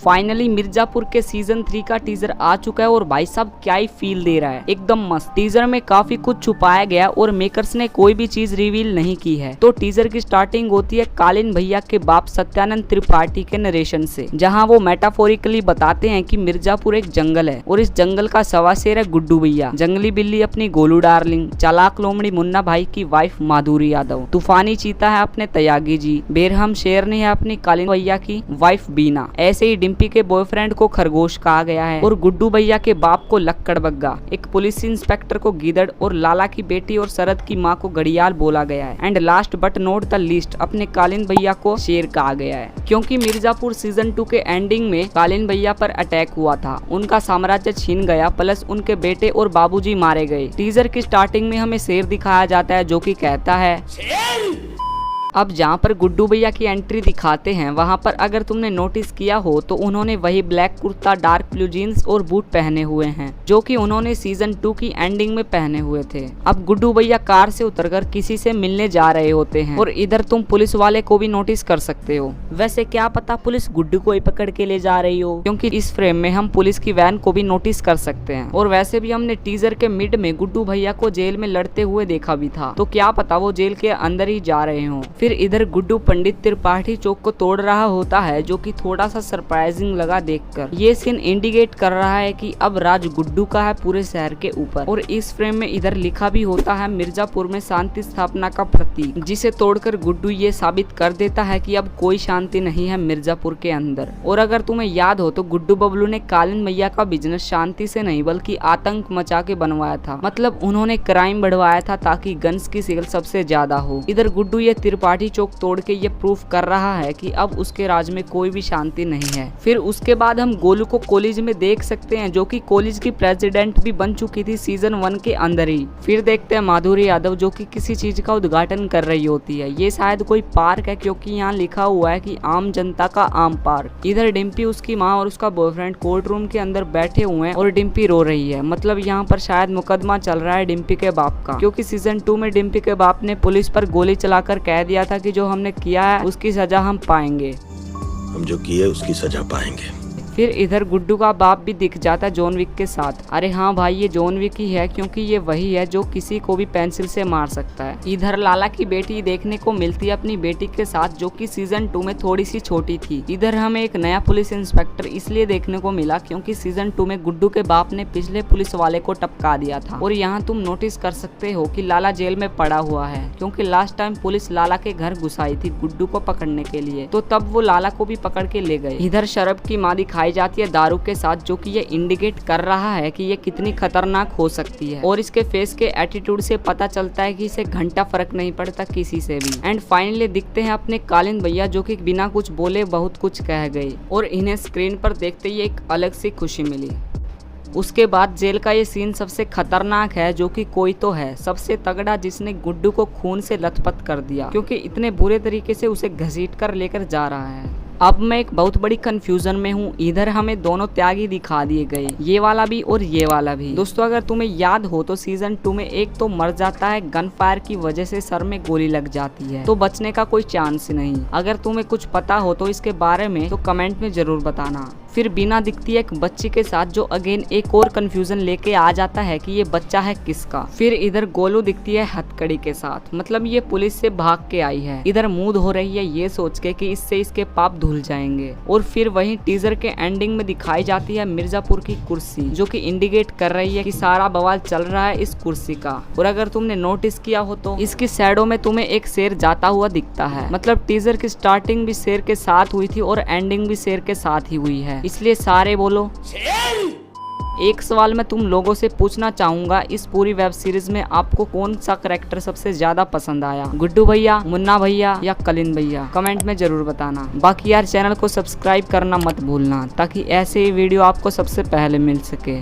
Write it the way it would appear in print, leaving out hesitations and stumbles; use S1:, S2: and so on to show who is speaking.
S1: Finally Mirzapur के season 3 का teaser आ चुका है और भाई साहब क्या ही फील दे रहा है, एकदम मस्त। टीजर में काफी कुछ छुपाया गया और मेकर्स ने कोई भी चीज रिवील नहीं की है। तो टीजर की स्टार्टिंग होती है कालीन भैया के बाप सत्यानंद त्रिपाठी के नरेशन से, जहां वो मेटाफोरिकली बताते हैं कि मिर्जापुर एक जंगल है और इस जंगल का सवाशेर है गुड्डू भैया, जंगली बिल्ली अपनी गोलू डार्लिंग, चालाक लोमड़ी मुन्ना भाई की वाइफ माधुरी यादव, तूफानी चीता है अपने तयागी जी, बेरहम शेरनी है अपनी कालीन भैया की वाइफ बीना। ऐसे ही डिम्पी के बॉयफ्रेंड को खरगोश कहा गया है और गुड्डू भैया के बाप को लक्कड़ बग्गा, एक पुलिस इंस्पेक्टर को गीदड़ और लाला की बेटी और शरद की माँ को घड़ियाल बोला गया है। And last but not the least अपने कालीन भैया को शेर कहा गया है, क्योंकि मिर्जापुर सीजन 2 के एंडिंग में कालीन भैया पर अटैक हुआ था, उनका साम्राज्य छीन गया, प्लस उनके बेटे और बाबूजी मारे गए। टीजर की स्टार्टिंग में हमें शेर दिखाया जाता है जो कि कहता है अब जहाँ पर गुड्डू भैया की एंट्री दिखाते हैं वहाँ पर अगर तुमने नोटिस किया हो तो उन्होंने वही black kurta, dark blue jeans और बूट पहने हुए हैं जो कि उन्होंने सीजन 2 की एंडिंग में पहने हुए थे। अब गुड्डू भैया कार से उतरकर किसी से मिलने जा रहे होते हैं और इधर तुम पुलिस वाले को भी नोटिस कर सकते हो। वैसे क्या पता पुलिस गुड्डू को ही पकड़ के ले जा रही हो, क्योंकि इस फ्रेम में हम पुलिस की वैन को भी नोटिस कर सकते हैं। और वैसे भी हमने टीजर के मिड में गुड्डू भैया को जेल में लड़ते हुए देखा भी था, तो क्या पता वो जेल के अंदर ही जा रहे हो। फिर इधर गुड्डू पंडित त्रिपाठी चौक को तोड़ रहा होता है, जो कि थोड़ा सा सरप्राइजिंग लगा देखकर। ये सीन इंडिकेट कर रहा है कि अब राज गुड्डू का है पूरे शहर के ऊपर। और इस फ्रेम में इधर लिखा भी होता है मिर्जापुर में शांति स्थापना का प्रतीक, जिसे तोड़कर गुड्डू ये साबित कर देता है कि अब कोई शांति नहीं है मिर्जापुर के अंदर। और अगर तुम्हें याद हो तो गुड्डू बबलू ने कालीन भैया का बिजनेस शांति से नहीं बल्कि आतंक मचा के बनवाया था, मतलब उन्होंने क्राइम बढ़वाया था ताकि गन्स की सेल सबसे ज्यादा हो। इधर गुड्डू ये त्रिपाठी चौक तोड़ के ये प्रूफ कर रहा है कि अब उसके राज में कोई भी शांति नहीं है। फिर उसके बाद हम गोलू को कॉलेज में देख सकते हैं, जो कि कॉलेज की प्रेसिडेंट भी बन चुकी थी सीजन 1 के अंदर ही। फिर देखते हैं माधुरी यादव जो कि किसी चीज का उद्घाटन कर रही होती है, ये शायद कोई पार्क है क्योंकि यहाँ लिखा हुआ है कि आम जनता का आम पार्क। इधर डिम्पी, उसकी माँ और उसका बॉयफ्रेंड कोर्ट रूम के अंदर बैठे हुए हैं और डिम्पी रो रही है, मतलब यहाँ पर शायद मुकदमा चल रहा है डिम्पी के बाप का, क्योंकि सीजन 2 में डिम्पी के बाप ने पुलिस पर गोली चलाकर कह दिया था कि जो हमने किया है उसकी सजा हम पाएंगे,
S2: हम जो किए उसकी सजा पाएंगे।
S1: फिर इधर गुड्डू का बाप भी दिख जाता है जॉन विक के साथ। अरे हाँ भाई, ये जॉन विक ही है क्योंकि ये वही है जो किसी को भी पेंसिल से मार सकता है। इधर लाला की बेटी देखने को मिलती है अपनी बेटी के साथ, जो कि सीजन 2 में थोड़ी सी छोटी थी। इधर हमें एक नया पुलिस इंस्पेक्टर इसलिए देखने को मिला क्योंकि सीजन 2 में गुड्डू के बाप ने पिछले पुलिस वाले को टपका दिया था। और यहाँ तुम नोटिस कर सकते हो कि लाला जेल में पड़ा हुआ है, क्योंकि लास्ट टाइम पुलिस लाला के घर घुस आई थी गुड्डू को पकड़ने के लिए, तो तब वो लाला को भी पकड़ के ले गए। इधर शरब की माँ दिखाई जाती है दारू के साथ, जो कि ये इंडिकेट कर रहा है कि ये कितनी खतरनाक हो सकती है। और इसके फेस के एटीट्यूड से पता चलता है कि इसे घंटा फर्क नहीं पड़ता किसी से भी। एंड फाइनली दिखते हैं अपने कालीन भैया, जो कि बिना कुछ बोले बहुत कुछ कह गए और इन्हें स्क्रीन पर देखते ही एक अलग सी खुशी मिली। उसके बाद जेल का ये सीन सबसे खतरनाक है, जो कि कोई तो है सबसे तगड़ा जिसने गुड्डू को खून से लथपथ कर दिया, क्योंकि इतने बुरे तरीके से उसे घसीट कर लेकर जा रहा है। अब मैं एक बहुत बड़ी कंफ्यूजन में हूँ। इधर हमें दोनों त्यागी दिखा दिए गए, ये वाला भी और ये वाला भी। दोस्तों अगर तुम्हें याद हो तो सीजन 2 में एक तो मर जाता है गन फायर की वजह से, सर में गोली लग जाती है, तो बचने का कोई चांस नहीं। अगर तुम्हें कुछ पता हो तो इसके बारे में तो कमेंट में जरूर बताना। फिर बीना दिखती है एक बच्ची के साथ, जो अगेन एक और कंफ्यूजन लेके आ जाता है कि ये बच्चा है किसका। फिर इधर गोलू दिखती है हथकड़ी के साथ, मतलब ये पुलिस से भाग के आई है। इधर मूड हो रही है ये सोच के कि इससे इसके पाप धुल जाएंगे। और फिर वहीं टीजर के एंडिंग में दिखाई जाती है मिर्जापुर की कुर्सी, जो कि इंडिकेट कर रही है कि सारा बवाल चल रहा है इस कुर्सी का। और अगर तुमने नोटिस किया हो तो इसकी शैडो में तुम्हें एक शेर जाता हुआ दिखता है, मतलब टीजर की स्टार्टिंग भी शेर के साथ हुई थी और एंडिंग भी शेर के साथ ही हुई है, इसलिए सारे बोलो। एक सवाल मैं तुम लोगों से पूछना चाहूंगा, इस पूरी वेब सीरीज में आपको कौन सा कैरेक्टर सबसे ज्यादा पसंद आया, गुड्डू भैया, मुन्ना भैया या कलीन भैया? कमेंट में जरूर बताना। बाकी यार चैनल को सब्सक्राइब करना मत भूलना, ताकि ऐसे ही वीडियो आपको सबसे पहले मिल सके।